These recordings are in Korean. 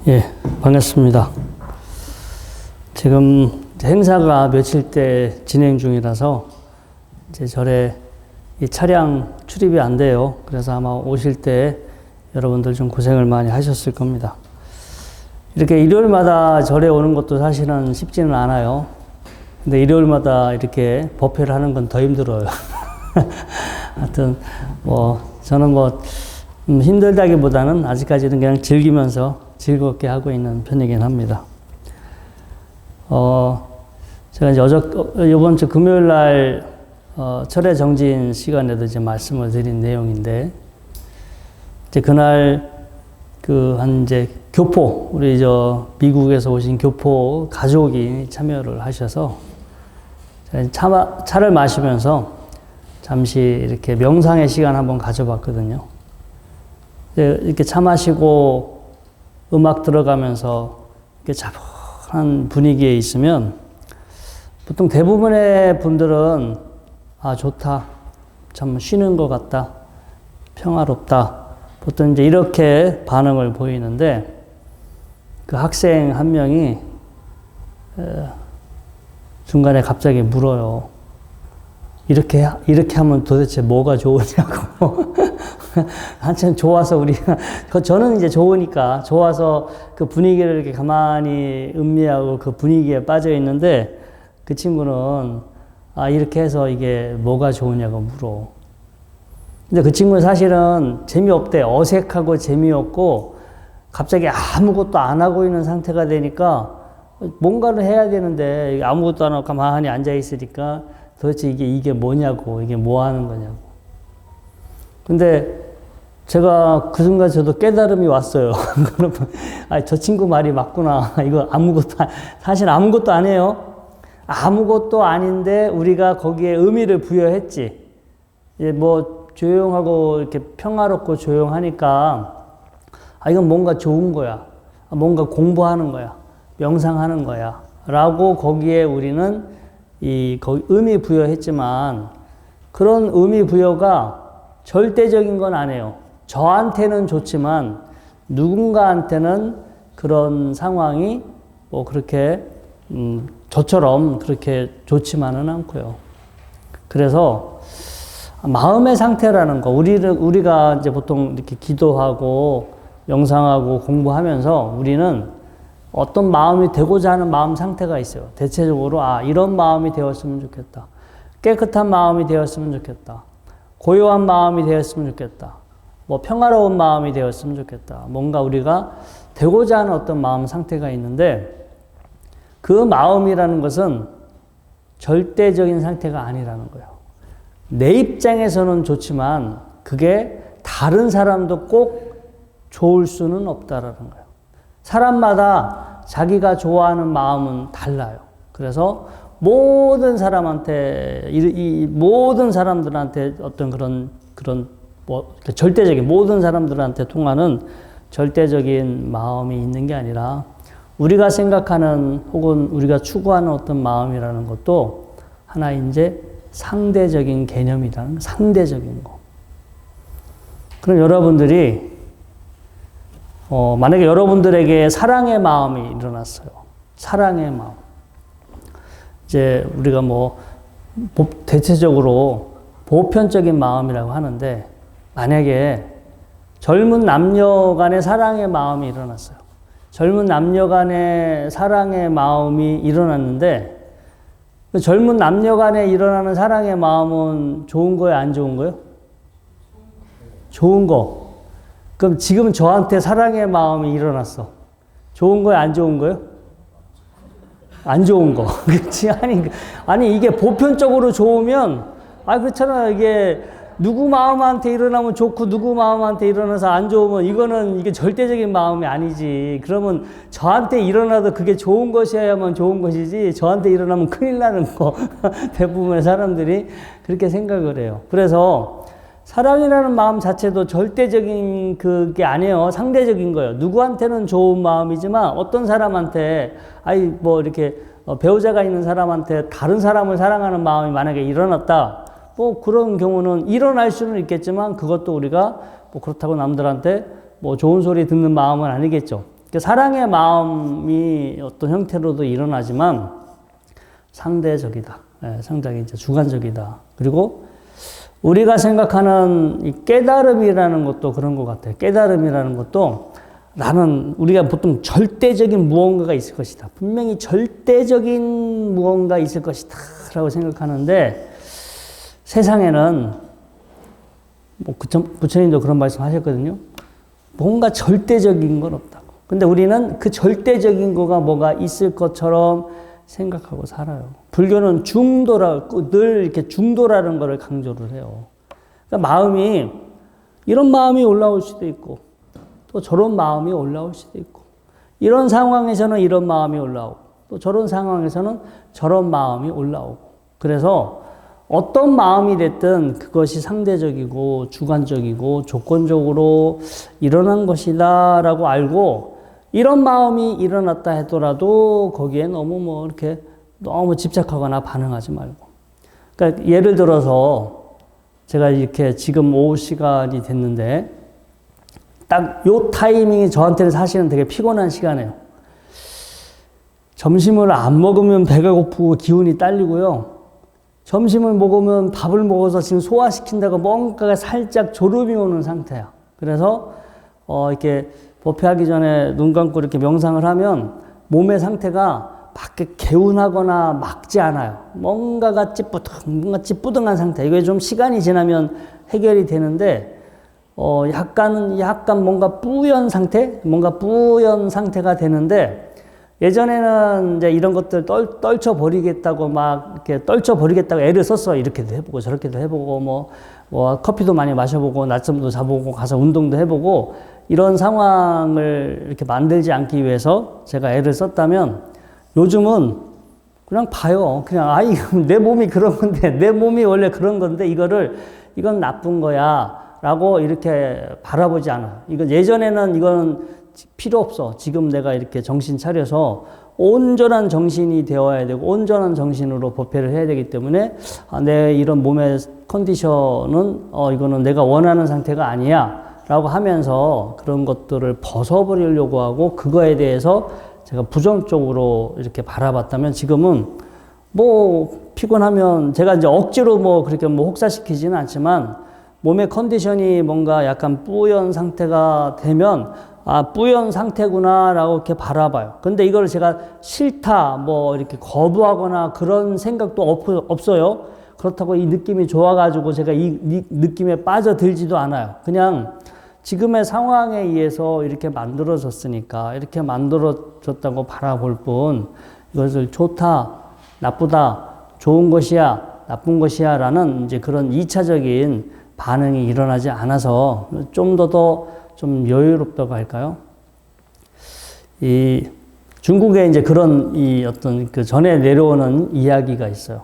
예, 반갑습니다. 지금 행사가 며칠째 진행 중이라서 이제 절에 이 차량 출입이 안 돼요. 그래서 아마 오실 때 여러분들 좀 고생을 많이 하셨을 겁니다. 이렇게 일요일마다 절에 오는 것도 사실은 쉽지는 않아요. 근데 일요일마다 이렇게 법회를 하는 건 더 힘들어요. 하여튼 저는 힘들다기보다는 아직까지는 그냥 즐기면서 즐겁게 하고 있는 편이긴 합니다. 제가 이제 이번 주 금요일 날 철회 정진 시간에도 이제 말씀을 드린 내용인데, 이제 그날 이제 교포, 우리 미국에서 오신 교포 가족이 참여를 하셔서 차를 마시면서 잠시 이렇게 명상의 시간 한번 가져봤거든요. 이렇게 차 마시고 음악 들어가면서 이렇게 차분한 분위기에 있으면 보통 대부분의 분들은 좋다, 참 쉬는 것 같다, 평화롭다, 보통 이제 이렇게 반응을 보이는데, 그 학생 한 명이 중간에 갑자기 물어요. 이렇게 하면 도대체 뭐가 좋으냐고. 한참 좋아서 저는 이제 좋아서 그 분위기를 이렇게 가만히 음미하고 그 분위기에 빠져 있는데, 그 친구는 이렇게 해서 이게 뭐가 좋으냐고 물어. 근데 그 친구는 사실은 재미없대. 어색하고 재미없고 갑자기 아무것도 안 하고 있는 상태가 되니까 뭔가를 해야 되는데 아무것도 안 하고 가만히 앉아 있으니까 도대체 이게 뭐냐고, 이게 뭐 하는 거냐고. 근데 제가 그 순간 저도 깨달음이 왔어요. 저 친구 말이 맞구나. 이거 사실 아무것도 안 해요. 아무것도 아닌데 우리가 거기에 의미를 부여했지. 조용하고 이렇게 평화롭고 조용하니까 이건 뭔가 좋은 거야. 뭔가 공부하는 거야. 명상하는 거야. 라고 거기에 우리는 거기 의미 부여했지만, 그런 의미 부여가 절대적인 건 아니에요. 저한테는 좋지만 누군가한테는 그런 상황이 그렇게 저처럼 그렇게 좋지만은 않고요. 그래서 마음의 상태라는 거, 우리가 이제 보통 이렇게 기도하고 명상하고 공부하면서 우리는 어떤 마음이 되고자 하는 마음 상태가 있어요. 대체적으로 이런 마음이 되었으면 좋겠다. 깨끗한 마음이 되었으면 좋겠다. 고요한 마음이 되었으면 좋겠다. 평화로운 마음이 되었으면 좋겠다. 뭔가 우리가 되고자 하는 어떤 마음 상태가 있는데, 그 마음이라는 것은 절대적인 상태가 아니라는 거예요. 내 입장에서는 좋지만 그게 다른 사람도 꼭 좋을 수는 없다라는 거예요. 사람마다 자기가 좋아하는 마음은 달라요. 그래서 모든 사람들한테 어떤 그런 절대적인, 모든 사람들한테 통하는 절대적인 마음이 있는 게 아니라, 우리가 생각하는 혹은 우리가 추구하는 어떤 마음이라는 것도 하나 이제 상대적인 개념이라는, 상대적인 거. 그럼 여러분들이 만약에 여러분들에게 사랑의 마음이 일어났어요. 사랑의 마음. 이제 우리가 대체적으로 보편적인 마음이라고 하는데, 만약에 젊은 남녀 간의 사랑의 마음이 일어났어요. 젊은 남녀 간의 사랑의 마음이 일어났는데, 젊은 남녀 간에 일어나는 사랑의 마음은 좋은 거예요, 안 좋은 거예요? 좋은 거. 그럼 지금 저한테 사랑의 마음이 일어났어. 좋은 거예요, 안 좋은 거예요? 안 좋은 거. 그렇지? 아니, 이게 보편적으로 좋으면, 그렇잖아. 이게 누구 마음한테 일어나면 좋고, 누구 마음한테 일어나서 안 좋으면 이게 절대적인 마음이 아니지. 그러면 저한테 일어나도 그게 좋은 것이어야만 좋은 것이지, 저한테 일어나면 큰일 나는 거. 대부분의 사람들이 그렇게 생각을 해요. 그래서 사랑이라는 마음 자체도 절대적인 그게 아니에요. 상대적인 거예요. 누구한테는 좋은 마음이지만 어떤 사람한테, 이렇게 배우자가 있는 사람한테 다른 사람을 사랑하는 마음이 만약에 일어났다. 그런 경우는 일어날 수는 있겠지만, 그것도 우리가 그렇다고 남들한테 좋은 소리 듣는 마음은 아니겠죠. 사랑의 마음이 어떤 형태로도 일어나지만 상대적이다. 상당히 이제 주관적이다. 그리고 우리가 생각하는 이 깨달음이라는 것도 그런 것 같아요. 깨달음이라는 것도 나는 우리가 보통 절대적인 무언가가 있을 것이다. 분명히 절대적인 무언가 있을 것이다. 라고 생각하는데 세상에는 뭐 부처님도 그런 말씀 하셨거든요. 뭔가 절대적인 건 없다고. 근데 우리는 그 절대적인 거가 뭐가 있을 것처럼 생각하고 살아요. 불교는 늘 이렇게 중도라는 거를 강조를 해요. 그러니까 마음이, 이런 마음이 올라올 수도 있고, 또 저런 마음이 올라올 수도 있고, 이런 상황에서는 이런 마음이 올라오고, 또 저런 상황에서는 저런 마음이 올라오고. 그래서 어떤 마음이 됐든 그것이 상대적이고, 주관적이고, 조건적으로 일어난 것이다 라고 알고, 이런 마음이 일어났다 하더라도 거기에 너무 집착하거나 반응하지 말고. 그러니까 예를 들어서 제가 이렇게 지금 오후 시간이 됐는데 딱 요 타이밍이 저한테는 사실은 되게 피곤한 시간이에요. 점심을 안 먹으면 배가 고프고 기운이 딸리고요. 점심을 먹으면 밥을 먹어서 지금 소화시킨다고 뭔가가 살짝 졸음이 오는 상태야. 그래서 이렇게 법회하기 전에 눈 감고 이렇게 명상을 하면 몸의 상태가 막 개운하거나 막지 않아요. 뭔가 찌뿌둥한 상태. 이게 좀 시간이 지나면 해결이 되는데, 약간 뭔가 뿌연 상태가 되는데, 예전에는 이제 이런 것들 떨쳐버리겠다고 애를 썼어. 이렇게도 해보고 저렇게도 해보고, 뭐 커피도 많이 마셔보고, 낮잠도 자보고, 가서 운동도 해보고, 이런 상황을 이렇게 만들지 않기 위해서 제가 애를 썼다면 요즘은 그냥 봐요. 그냥, 내 몸이 그런 건데, 내 몸이 원래 그런 건데, 이건 나쁜 거야. 라고 이렇게 바라보지 않아. 예전에는 이건 필요 없어. 지금 내가 이렇게 정신 차려서 온전한 정신이 되어야 되고, 온전한 정신으로 법회를 해야 되기 때문에, 내 이런 몸의 컨디션은, 이거는 내가 원하는 상태가 아니야. 라고 하면서 그런 것들을 벗어버리려고 하고 그거에 대해서 제가 부정적으로 이렇게 바라봤다면 지금은 뭐 피곤하면 제가 이제 억지로 그렇게 혹사시키지는 않지만 몸의 컨디션이 뭔가 약간 뿌연 상태가 되면 뿌연 상태구나 라고 이렇게 바라봐요. 근데 이걸 제가 싫다 이렇게 거부하거나 그런 생각도 없어요. 그렇다고 이 느낌이 좋아가지고 제가 이 느낌에 빠져들지도 않아요. 그냥 지금의 상황에 의해서 이렇게 만들어졌으니까 이렇게 만들어졌다고 바라볼 뿐 이것을 좋다, 나쁘다, 좋은 것이야, 나쁜 것이야 라는 이제 그런 2차적인 반응이 일어나지 않아서 좀 더 좀 여유롭다고 할까요? 이 중국에 이제 그런 어떤 그 전에 내려오는 이야기가 있어요.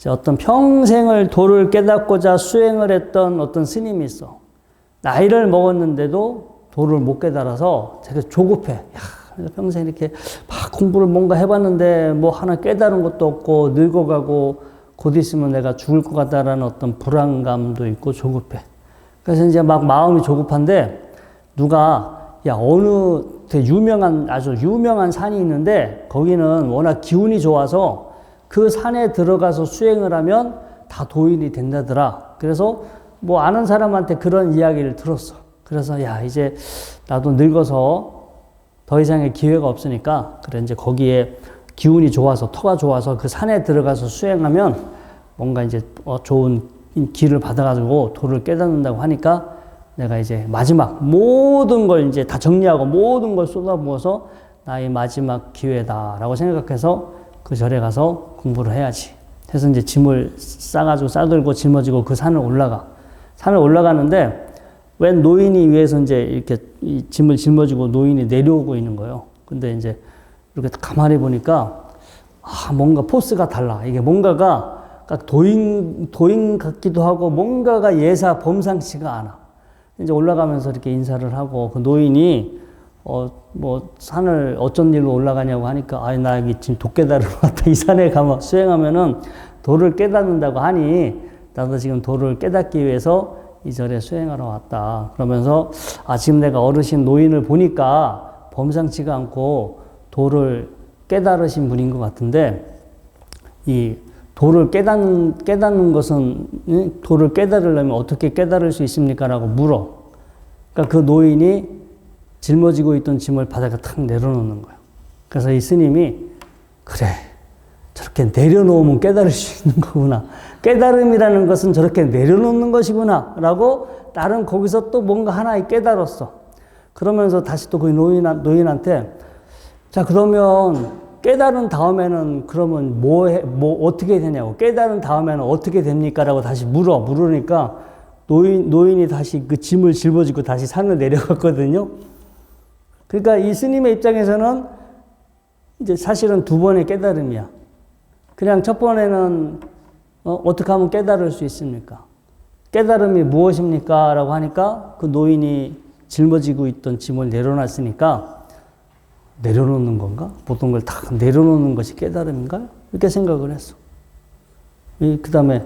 어떤 평생을 도를 깨닫고자 수행을 했던 어떤 스님이 있어. 나이를 먹었는데도 도를 못 깨달아서 되게 조급해. 평생 이렇게 막 공부를 뭔가 해봤는데 하나 깨달은 것도 없고 늙어가고 곧 있으면 내가 죽을 것 같다라는 어떤 불안감도 있고 조급해. 그래서 이제 막 마음이 조급한데 누가 어느 되게 아주 유명한 산이 있는데 거기는 워낙 기운이 좋아서 그 산에 들어가서 수행을 하면 다 도인이 된다더라. 그래서 아는 사람한테 그런 이야기를 들었어. 그래서 이제 나도 늙어서 더 이상의 기회가 없으니까 그래 이제 거기에 기운이 좋아서 터가 좋아서 그 산에 들어가서 수행하면 뭔가 이제 좋은 길을 받아가지고 도를 깨닫는다고 하니까 내가 이제 마지막 모든 걸 이제 다 정리하고 모든 걸 쏟아부어서 나의 마지막 기회다라고 생각해서 그 절에 가서 공부를 해야지. 해서 이제 짐을 싸들고 짊어지고 그 산을 올라가. 산을 올라가는데 웬 노인이 위에서 이제 이렇게 이 짐을 짊어지고 노인이 내려오고 있는 거예요. 근데 이제 이렇게 가만히 보니까 뭔가 포스가 달라. 이게 뭔가가 도인 같기도 하고 뭔가가 범상치가 않아. 이제 올라가면서 이렇게 인사를 하고 그 노인이 산을 어쩐 일로 올라가냐고 하니까 나 여기 지금 도 깨달으러 왔다. 이 산에 가면 수행하면은 도를 깨닫는다고 하니 나도 지금 도를 깨닫기 위해서 이 절에 수행하러 왔다. 그러면서 지금 내가 어르신 노인을 보니까 범상치가 않고 도를 깨달으신 분인 것 같은데, 이 도를 깨닫는 것은, 도를 깨달으려면 어떻게 깨달을 수 있습니까? 라고 물어. 그러니까 그 노인이 짊어지고 있던 짐을 바닥에 탁 내려놓는 거예요. 그래서 이 스님이, 그래, 저렇게 내려놓으면 깨달을 수 있는 거구나. 깨달음이라는 것은 저렇게 내려놓는 것이구나. 라고 나름 거기서 또 뭔가 하나 깨달았어. 그러면서 다시 또 그 노인한테, 자, 그러면 깨달은 다음에는 그러면 어떻게 되냐고. 깨달은 다음에는 어떻게 됩니까? 라고 다시 물으니까 노인이 다시 그 짐을 짊어지고 다시 산을 내려갔거든요. 그러니까 이 스님의 입장에서는 이제 사실은 두 번의 깨달음이야. 그냥 첫 번에는 어떻게 하면 깨달을 수 있습니까? 깨달음이 무엇입니까? 라고 하니까 그 노인이 짊어지고 있던 짐을 내려놨으니까 내려놓는 건가? 모든 걸 다 내려놓는 것이 깨달음인가? 이렇게 생각을 했어. 그 다음에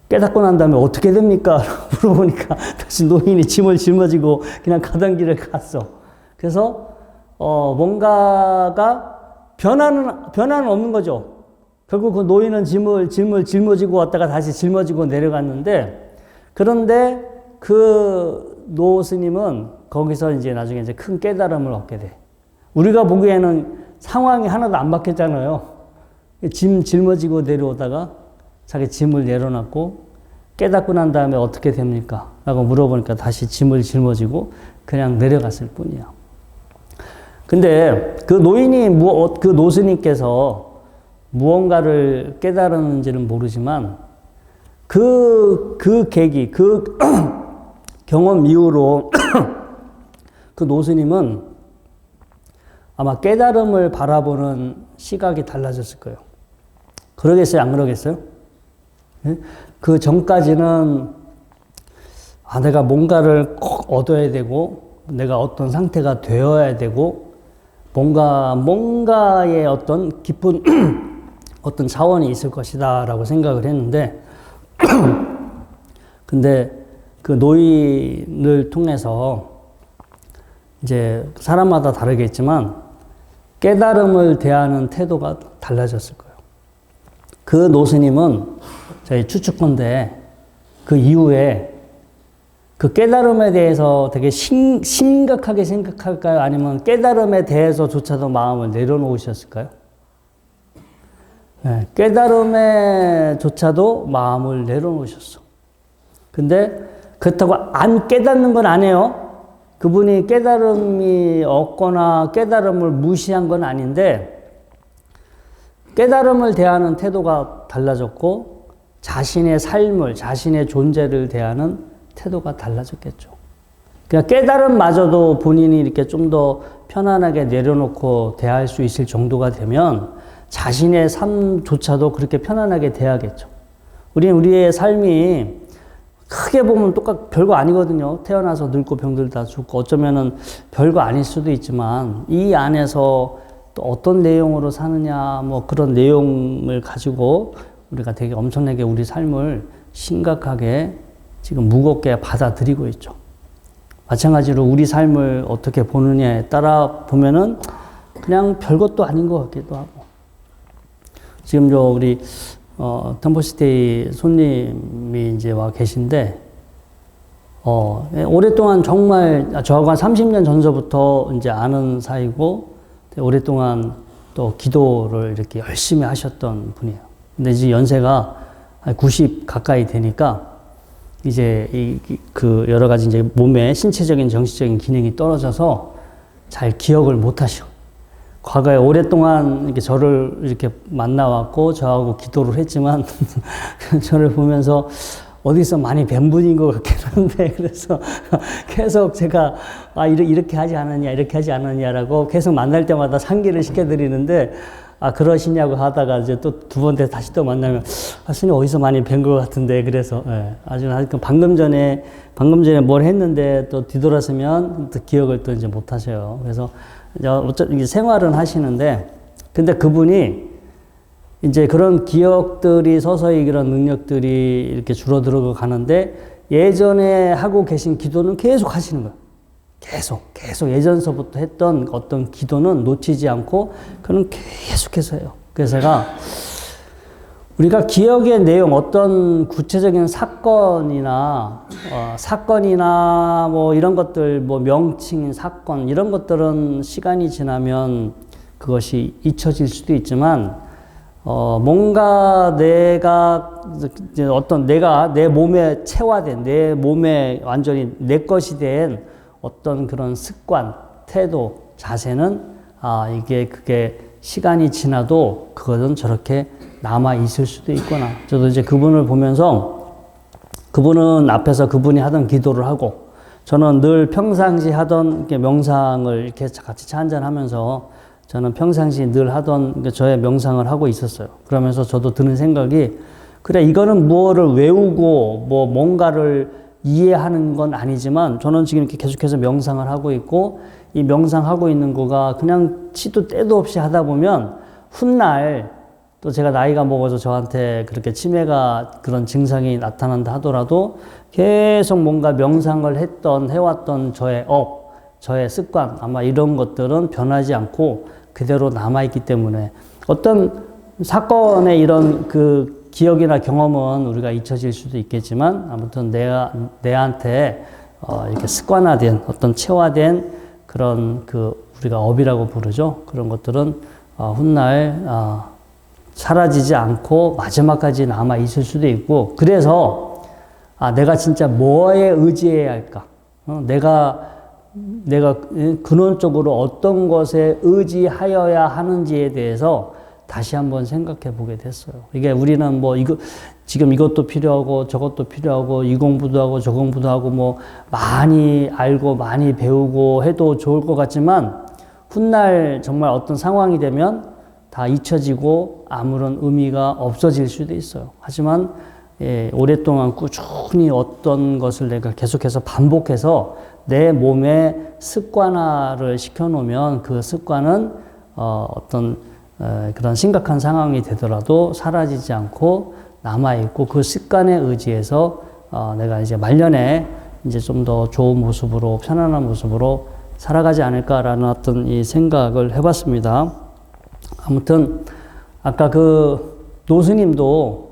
깨닫고 난 다음에 어떻게 됩니까? 물어보니까 다시 노인이 짐을 짊어지고 그냥 가던 길을 갔어. 그래서 뭔가가 변화는 없는 거죠. 결국 그 노인은 짐을 짊어지고 왔다가 다시 짊어지고 내려갔는데, 그런데 그 노 스님은 거기서 이제 나중에 이제 큰 깨달음을 얻게 돼. 우리가 보기에는 상황이 하나도 안 바뀌었잖아요. 짐 짊어지고 내려오다가 자기 짐을 내려놨고 깨닫고 난 다음에 어떻게 됩니까? 라고 물어보니까 다시 짐을 짊어지고 그냥 내려갔을 뿐이야. 근데 그 그 노스님께서 무언가를 깨달았는지는 모르지만 그 계기, 그 경험 이후로 그 노스님은 아마 깨달음을 바라보는 시각이 달라졌을 거예요. 그러겠어요? 안 그러겠어요? 그 전까지는 내가 뭔가를 꼭 얻어야 되고 내가 어떤 상태가 되어야 되고 뭔가의 어떤 깊은 어떤 차원이 있을 것이다 라고 생각을 했는데 근데 그 노인을 통해서 이제 사람마다 다르겠지만 깨달음을 대하는 태도가 달라졌을 거예요. 그 노스님은 저희 추측컨대 그 이후에 그 깨달음에 대해서 되게 심각하게 생각할까요? 아니면 깨달음에 대해서조차도 마음을 내려놓으셨을까요? 네, 깨달음에조차도 마음을 내려놓으셨어. 근데 그렇다고 안 깨닫는 건 아니에요. 그분이 깨달음이 없거나 깨달음을 무시한 건 아닌데 깨달음을 대하는 태도가 달라졌고 자신의 삶을, 자신의 존재를 대하는 태도가 달라졌겠죠. 그냥 깨달음마저도 본인이 이렇게 좀 더 편안하게 내려놓고 대할 수 있을 정도가 되면 자신의 삶조차도 그렇게 편안하게 대하겠죠. 우리는 우리의 삶이 크게 보면 별거 아니거든요. 태어나서 늙고 병들다 죽고 어쩌면은 별거 아닐 수도 있지만 이 안에서 또 어떤 내용으로 사느냐 뭐 그런 내용을 가지고 우리가 되게 엄청나게 우리 삶을 심각하게 지금 무겁게 받아들이고 있죠. 마찬가지로 우리 삶을 어떻게 보느냐에 따라 보면은 그냥 별것도 아닌 것 같기도 하고. 지금 우리 템포시티 손님이 이제 와 계신데, 오랫동안 정말 저하고 한 30년 전서부터 이제 아는 사이고, 오랫동안 또 기도를 이렇게 열심히 하셨던 분이에요. 근데 이제 연세가 90 가까이 되니까, 이제 그 여러 가지 이제 몸의 신체적인 정신적인 기능이 떨어져서 잘 기억을 못 하셔. 과거에 오랫동안 이렇게 저를 이렇게 만나왔고 저하고 기도를 했지만 저를 보면서 어디서 많이 뵌 분인 것 같긴 한데 그래서 계속 제가 이렇게 하지 않았냐 이렇게 하지 않았냐라고 계속 만날 때마다 상기를 시켜드리는데 그러시냐고 하다가 이제 또 두 번째 다시 또 만나면 스님 어디서 많이 뵌 것 같은데 그래서 아주 방금 전에 뭘 했는데 또 뒤돌아서면 또 기억을 또 이제 못 하셔요. 그래서 이제 생활은 하시는데 근데 그분이 이제 그런 기억들이 서서히 그런 능력들이 이렇게 줄어들어 가는데 예전에 하고 계신 기도는 계속 하시는 거예요. 계속 예전서부터 했던 어떤 기도는 놓치지 않고 그는 계속해서 해요. 그래서 제가 우리가 기억의 내용, 어떤 구체적인 사건이나 뭐 이런 것들, 뭐 명칭인 사건, 이런 것들은 시간이 지나면 그것이 잊혀질 수도 있지만, 뭔가 내가 내 몸에 체화된, 내 몸에 완전히 내 것이 된 어떤 그런 습관, 태도, 자세는, 그게 시간이 지나도 그것은 저렇게 남아 있을 수도 있구나. 저도 이제 그분을 보면서 그분은 앞에서 그분이 하던 기도를 하고 저는 늘 평상시 하던 명상을 이렇게 같이 차 한잔 하면서 저는 평상시 늘 하던 저의 명상을 하고 있었어요. 그러면서 저도 드는 생각이 그래, 이거는 무엇을 외우고 뭐 뭔가를 이해하는 건 아니지만 저는 지금 이렇게 계속해서 명상을 하고 있고 이 명상하고 있는 거가 그냥 치도 때도 없이 하다 보면 훗날 또 제가 나이가 먹어서 저한테 그렇게 치매가 그런 증상이 나타난다 하더라도 계속 뭔가 명상을 해왔던 저의 습관, 아마 이런 것들은 변하지 않고 그대로 남아있기 때문에 어떤 사건의 이런 그 기억이나 경험은 우리가 잊혀질 수도 있겠지만 아무튼 내한테 이렇게 습관화된 어떤 체화된 그런 우리가 업이라고 부르죠. 그런 것들은 훗날 사라지지 않고 마지막까지 남아 있을 수도 있고 그래서 내가 진짜 뭐에 의지해야 할까? 내가 근원적으로 어떤 것에 의지하여야 하는지에 대해서 다시 한번 생각해 보게 됐어요. 이게 우리는 지금 이것도 필요하고 저것도 필요하고 이 공부도 하고 저 공부도 하고 뭐 많이 알고 많이 배우고 해도 좋을 것 같지만 훗날 정말 어떤 상황이 되면 다 잊혀지고 아무런 의미가 없어질 수도 있어요. 하지만 오랫동안 꾸준히 어떤 것을 내가 계속해서 반복해서 내 몸에 습관화를 시켜놓으면 그 습관은 어떤 그런 심각한 상황이 되더라도 사라지지 않고 남아있고 그 습관에 의지해서 내가 이제 말년에 이제 좀 더 좋은 모습으로 편안한 모습으로 살아가지 않을까라는 어떤 이 생각을 해봤습니다. 아무튼 아까 노스님도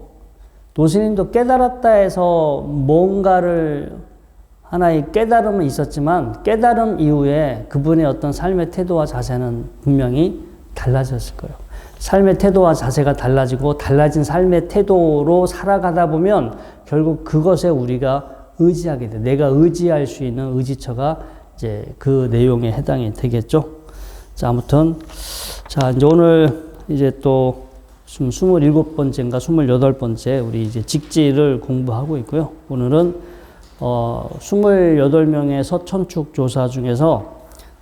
깨달았다 해서 뭔가를 하나의 깨달음은 있었지만 깨달음 이후에 그분의 어떤 삶의 태도와 자세는 분명히 달라졌을 거예요. 삶의 태도와 자세가 달라지고 달라진 삶의 태도로 살아가다 보면 결국 그것에 우리가 의지하게 돼. 내가 의지할 수 있는 의지처가 이제 그 내용에 해당이 되겠죠. 자, 아무튼 이제 오늘 이제 또 27번째인가 28번째 우리 이제 직지를 공부하고 있고요. 오늘은 28명의 서천축 조사 중에서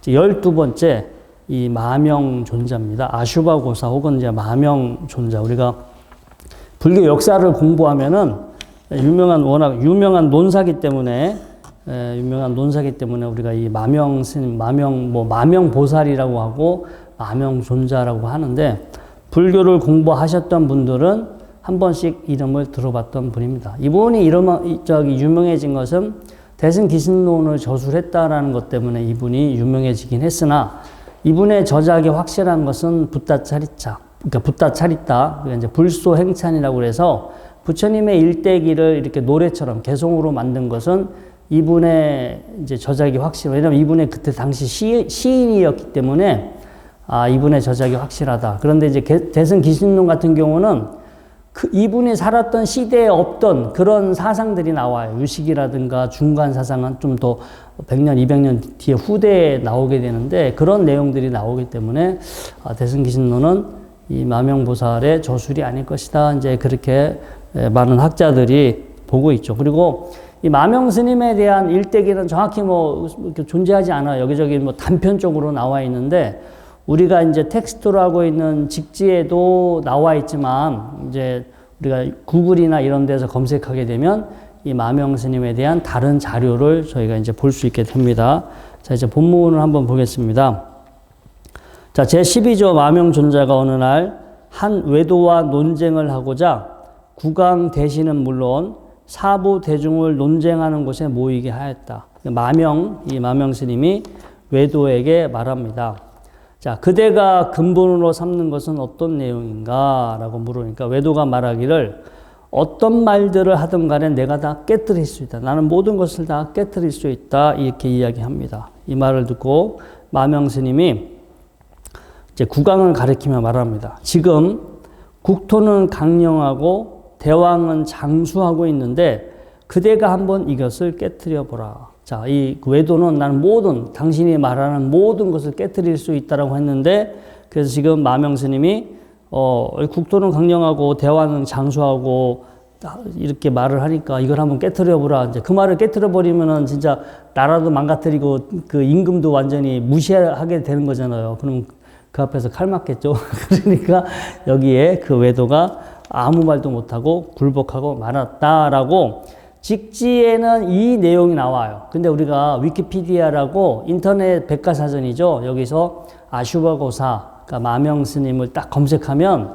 12번째 이 마명존자입니다. 아슈바고사 혹은 이제 마명존자. 우리가 불교 역사를 공부하면은 워낙 유명한 논사기 때문에 우리가 이 마명스님, 마명보살이라고 하고 마명존자라고 하는데 불교를 공부하셨던 분들은 한 번씩 이름을 들어봤던 분입니다. 이분이 유명해진 것은 대승기신론을 저술했다라는 것 때문에 이분이 유명해지긴 했으나 이분의 저작이 확실한 것은 붓다차리타, 그러니까 이제 불소행찬이라고 해서 부처님의 일대기를 이렇게 노래처럼 개송으로 만든 것은 이분의 이제 저작이 확실해요. 왜냐하면 이분의 그때 당시 시인이었기 때문에 이분의 저작이 확실하다. 그런데 이제 대승기신론 같은 경우는 이분이 살았던 시대에 없던 그런 사상들이 나와요. 유식이라든가 중간 사상은 좀 더 100년, 200년 뒤에 후대에 나오게 되는데 그런 내용들이 나오기 때문에 대승기신론은 이 마명보살의 저술이 아닐 것이다. 이제 그렇게 많은 학자들이 보고 있죠. 그리고 이 마명스님에 대한 일대기는 정확히 이렇게 존재하지 않아요. 여기저기 단편적으로 나와 있는데 우리가 이제 텍스트로 하고 있는 직지에도 나와 있지만 이제 우리가 구글이나 이런 데서 검색하게 되면 이 마명스님에 대한 다른 자료를 저희가 이제 볼 수 있게 됩니다. 자, 이제 본문을 한번 보겠습니다. 자, 제12조 마명존자가 어느 날 한 외도와 논쟁을 하고자 국왕 대신은 물론 사부 대중을 논쟁하는 곳에 모이게 하였다. 이 마명 스님이 외도에게 말합니다. 자, 그대가 근본으로 삼는 것은 어떤 내용인가? 라고 물으니까 외도가 말하기를 어떤 말들을 하든 간에 내가 다 깨뜨릴 수 있다. 나는 모든 것을 다 깨뜨릴 수 있다. 이렇게 이야기합니다. 이 말을 듣고 마명 스님이 이제 국왕을 가리키며 말합니다. 지금 국토는 강령하고 대왕은 장수하고 있는데 그대가 한번 이것을 깨뜨려 보라. 자, 이 외도는 나는 당신이 말하는 모든 것을 깨뜨릴 수 있다라고 했는데, 그래서 지금 마명 스님이 국토는 강령하고 대왕은 장수하고 이렇게 말을 하니까 이걸 한번 깨뜨려 보라. 이제 그 말을 깨뜨려 버리면은 진짜 나라도 망가뜨리고 그 임금도 완전히 무시하게 되는 거잖아요. 그럼 그 앞에서 칼 맞겠죠. 그러니까 여기에 그 외도가 아무 말도 못하고 굴복하고 말았다라고 직지에는 이 내용이 나와요. 근데 우리가 위키피디아라고 인터넷 백과사전이죠. 여기서 아슈바고사, 그러니까 마명 스님을 딱 검색하면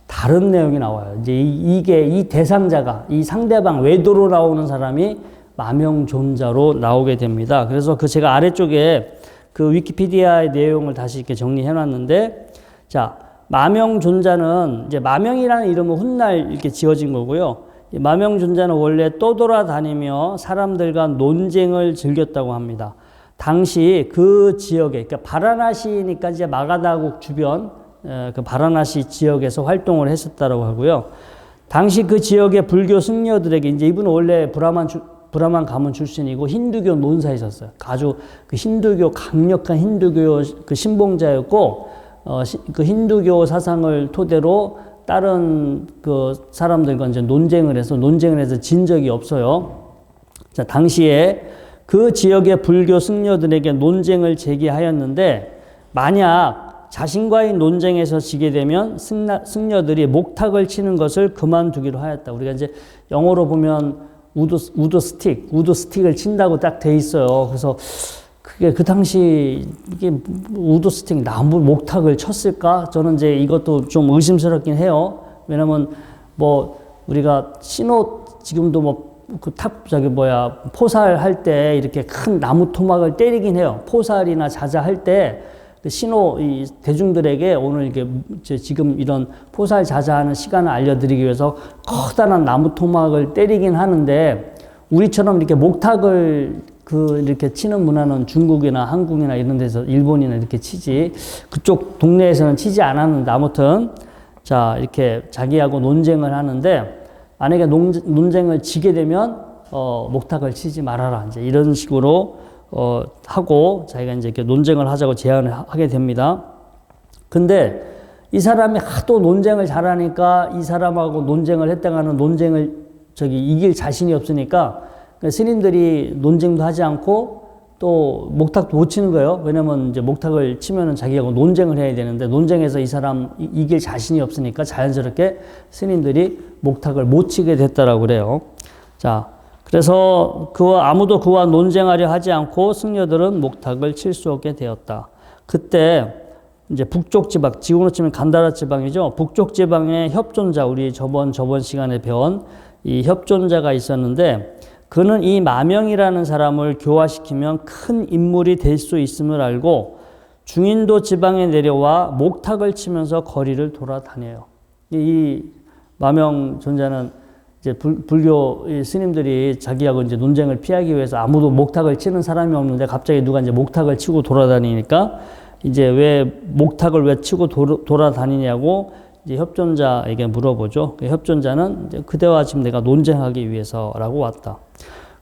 다른 내용이 나와요. 이제 이 대상자가, 이 상대방 외도로 나오는 사람이 마명존자로 나오게 됩니다. 그래서 그 제가 아래쪽에 그 위키피디아의 내용을 다시 이렇게 정리해 놨는데, 자, 마명존자는 이제 마명이라는 이름은 훗날 이렇게 지어진 거고요. 이 마명존자는 원래 떠돌아다니며 사람들과 논쟁을 즐겼다고 합니다. 당시 그 지역에, 그러니까 바라나시니까 이제 마가다국 주변, 그 바라나시 지역에서 활동을 했었다고 하고요. 당시 그 지역의 불교 승려들에게, 이제 이분은 원래 브라만 가문 출신이고 힌두교 논사이셨어요. 아주 그 힌두교, 강력한 힌두교 그 신봉자였고, 그 힌두교 사상을 토대로 다른 그 사람들과 이제 논쟁을 해서 진 적이 없어요. 자, 당시에 그 지역의 불교 승려들에게 논쟁을 제기하였는데, 만약 자신과의 논쟁에서 지게 되면 승려들이 목탁을 치는 것을 그만두기로 하였다. 우리가 이제 영어로 보면 우드 스틱을 친다고 딱 돼 있어요. 그래서 그게 그 당시 이게 우드 스틱 나무 목탁을 쳤을까? 저는 이제 이것도 좀 의심스럽긴 해요. 왜냐면 뭐 우리가 지금도 뭐 포살 할 때 이렇게 큰 나무 토막을 때리긴 해요. 포살이나 자자 할 때 이 대중들에게 오늘 이게 지금 이런 포살 자자하는 시간을 알려드리기 위해서 커다란 나무 토막을 때리긴 하는데, 우리처럼 이렇게 목탁을 이렇게 치는 문화는 중국이나 한국이나 이런 데서, 일본이나 이렇게 치지, 그쪽 동네에서는 치지 않았는데, 아무튼 자, 이렇게 자기하고 논쟁을 하는데, 만약에 논쟁을 지게 되면 목탁을 치지 말아라, 이제 이런 식으로 하고 자기가 이제 이렇게 논쟁을 하자고 제안을 하게 됩니다. 근데 이 사람이 하도 논쟁을 잘하니까 이 사람하고 논쟁을 했다가는 논쟁을 이길 자신이 없으니까 스님들이 논쟁도 하지 않고 또 목탁도 못 치는 거예요. 왜냐면 이제 목탁을 치면은 자기하고 논쟁을 해야 되는데, 논쟁에서 이 사람 이길 자신이 없으니까 자연스럽게 스님들이 목탁을 못 치게 됐다라고 그래요. 자, 그래서 아무도 그와 논쟁하려 하지 않고 승려들은 목탁을 칠 수 없게 되었다. 그때 이제 북쪽 지방, 지구로 치면 간다라 지방이죠. 북쪽 지방에 협존자, 우리 저번 시간에 배운 이 협존자가 있었는데, 그는 이 마명이라는 사람을 교화시키면 큰 인물이 될 수 있음을 알고 중인도 지방에 내려와 목탁을 치면서 거리를 돌아다녀요. 이 마명 존자는 이제 불교 스님들이 자기하고 이제 논쟁을 피하기 위해서 아무도 목탁을 치는 사람이 없는데, 갑자기 누가 이제 목탁을 치고 돌아다니니까 이제 왜 목탁을 왜 치고 돌아다니냐고 이제 협존자에게 물어보죠. 그 협존자는 이제 그대와 지금 내가 논쟁하기 위해서라고 왔다.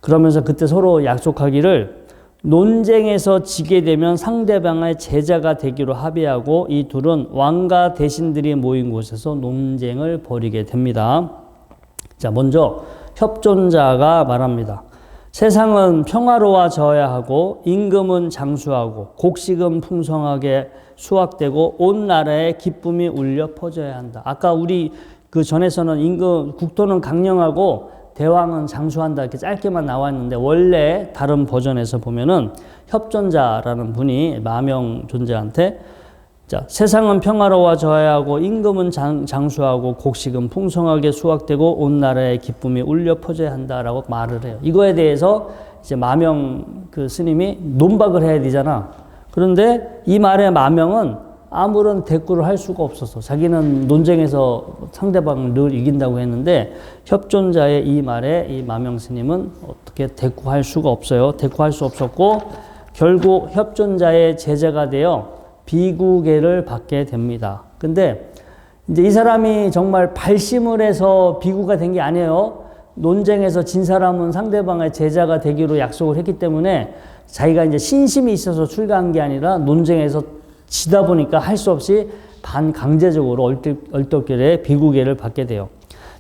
그러면서 그때 서로 약속하기를 논쟁에서 지게 되면 상대방의 제자가 되기로 합의하고 이 둘은 왕과 대신들이 모인 곳에서 논쟁을 벌이게 됩니다. 자, 먼저 협존자가 말합니다. 세상은 평화로워져야 하고 임금은 장수하고 곡식은 풍성하게 수확되고 온 나라에 기쁨이 울려 퍼져야 한다. 아까 우리 그 전에서는 국토는 강령하고 대왕은 장수한다 이렇게 짧게만 나왔는데, 원래 다른 버전에서 보면은 협존자라는 분이 마명 존재한테 자, 세상은 평화로워져야 하고 임금은 장수하고 곡식은 풍성하게 수확되고 온 나라의 기쁨이 울려 퍼져야 한다라고 말을 해요. 이거에 대해서 이제 마명 그 스님이 논박을 해야 되잖아. 그런데 이 말의 마명은 아무런 대꾸를 할 수가 없었어. 자기는 논쟁에서 상대방을 늘 이긴다고 했는데 협존자의 이 말에 이 마명 스님은 어떻게 대꾸할 수가 없어요. 대꾸할 수 없었고 결국 협존자의 제자가 되어 비구계를 받게 됩니다. 근데 이제 이 사람이 정말 발심을 해서 비구가 된 게 아니에요. 논쟁에서 진 사람은 상대방의 제자가 되기로 약속을 했기 때문에 자기가 이제 신심이 있어서 출가한 게 아니라 논쟁에서 지다 보니까 할 수 없이 반강제적으로 얼떨결에 비구계를 받게 돼요.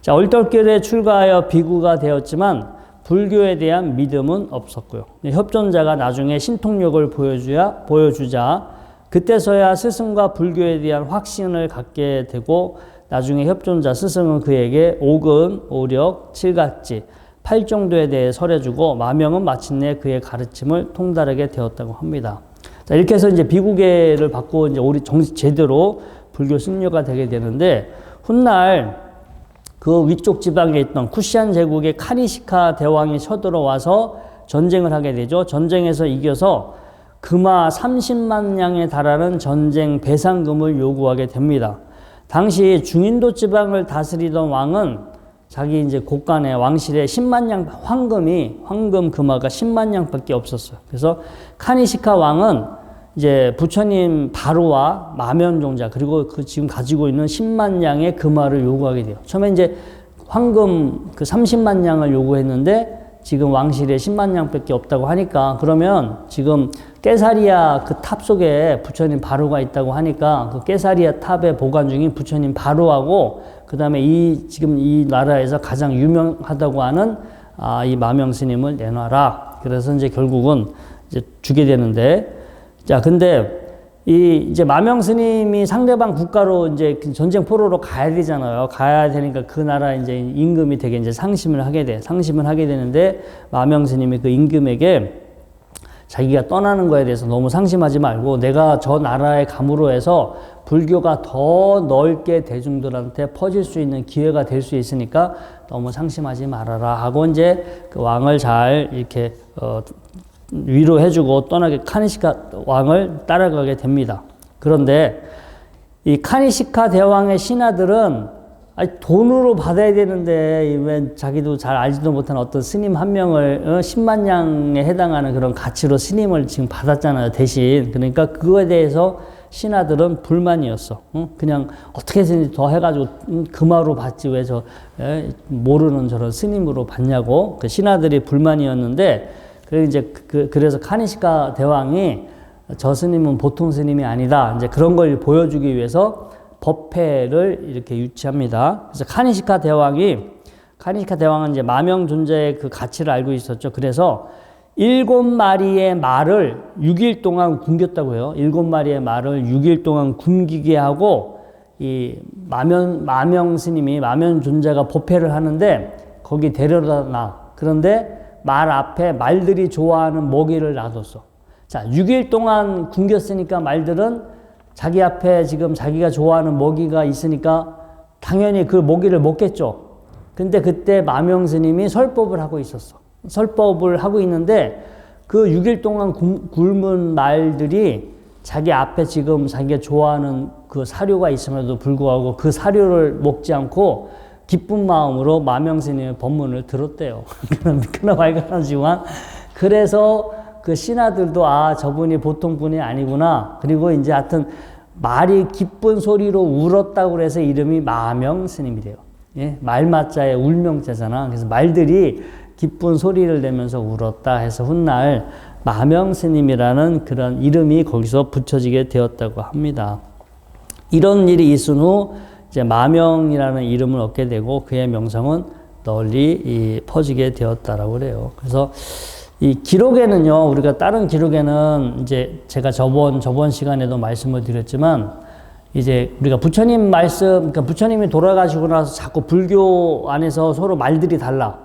자, 얼떨결에 출가하여 비구가 되었지만 불교에 대한 믿음은 없었고요. 협존자가 나중에 신통력을 보여주자 그때서야 스승과 불교에 대한 확신을 갖게 되고 나중에 협존자 스승은 그에게 오근, 오력, 칠각지, 팔정도에 대해 설해주고 마명은 마침내 그의 가르침을 통달하게 되었다고 합니다. 자, 이렇게 해서 이제 비구계를 받고 이제 우리 제대로 불교 승려가 되게 되는데 훗날 그 위쪽 지방에 있던 쿠시안 제국의 카니시카 대왕이 쳐들어와서 전쟁을 하게 되죠. 전쟁에서 이겨서 금화 30만 냥에 달하는 전쟁 배상금을 요구하게 됩니다. 당시 중인도 지방을 다스리던 왕은 자기 이제 곳간에 왕실에 10만 냥 황금 금화가 10만 냥밖에 없었어요. 그래서 카니시카 왕은 이제 부처님 바로와 마면종자 그리고 그 지금 가지고 있는 10만 냥의 금화를 요구하게 돼요. 처음에 이제 황금 그 30만 냥을 요구했는데 지금 왕실에 10만 냥밖에 없다고 하니까 그러면 지금 깨사리아 그 탑 속에 부처님 바로가 있다고 하니까 그 깨사리아 탑에 보관 중인 부처님 바로하고 그 다음에 지금 이 나라에서 가장 유명하다고 하는 이 마명 스님을 내놔라. 그래서 이제 결국은 이제 주게 되는데 자, 근데 이제 마명 스님이 상대방 국가로 이제 전쟁 포로로 가야 되잖아요. 가야 되니까 그 나라 이제 임금이 되게 이제 상심을 하게 되는데 마명 스님이 그 임금에게 자기가 떠나는 거에 대해서 너무 상심하지 말고 내가 저 나라에 감으로 해서 불교가 더 넓게 대중들한테 퍼질 수 있는 기회가 될 수 있으니까 너무 상심하지 말아라 하고 이제 그 왕을 잘 이렇게 위로해주고 떠나게 카니시카 왕을 따라가게 됩니다. 그런데 이 카니시카 대왕의 신하들은 돈으로 받아야 되는데 왜 자기도 잘 알지도 못한 어떤 스님 한 명을 10만 냥에 해당하는 그런 가치로 스님을 지금 받았잖아요. 대신. 그러니까 그거에 대해서 신하들은 불만이었어. 그냥 어떻게 해서든지 더 해가지고 금화로 받지 왜 모르는 저런 스님으로 받냐고 그 신하들이 불만이었는데 그래서 카니시카 대왕이 저 스님은 보통 스님이 아니다. 이제 그런 걸 보여주기 위해서 법회를 이렇게 유치합니다. 그래서 카니시카 대왕은 이제 마명 존재의 그 가치를 알고 있었죠. 그래서 7마리의 말을 6일 동안 굶겼다고 해요. 7마리의 말을 6일 동안 굶기게 하고 이 마명 스님이 마명 존재가 법회를 하는데 거기 데려다 놔. 그런데 말 앞에 말들이 좋아하는 먹이를 놔뒀어. 자, 6일 동안 굶겼으니까 말들은 자기 앞에 지금 자기가 좋아하는 먹이가 있으니까 당연히 그 먹이를 먹겠죠. 근데 그때 마명 스님이 설법을 하고 있었어. 설법을 하고 있는데 그 6일 동안 굶은 말들이 자기 앞에 지금 자기가 좋아하는 그 사료가 있음에도 불구하고 그 사료를 먹지 않고 기쁜 마음으로 마명 스님의 법문을 들었대요. 그런 발견하지만 그래서 그 신하들도 저분이 보통 분이 아니구나. 그리고 이제 하여튼 말이 기쁜 소리로 울었다고 그래서 이름이 마명 스님이 돼요. 예? 말마자에 울명자잖아. 그래서 말들이 기쁜 소리를 내면서 울었다 해서 훗날 마명 스님이라는 그런 이름이 거기서 붙여지게 되었다고 합니다. 이런 일이 있은 후 이제 마명이라는 이름을 얻게 되고 그의 명성은 널리 퍼지게 되었다라고 그래요. 그래서 이 기록에는요, 우리가 다른 기록에는 이제 제가 저번 시간에도 말씀을 드렸지만 이제 우리가 부처님 말씀, 그러니까 부처님이 돌아가시고 나서 자꾸 불교 안에서 서로 말들이 달라.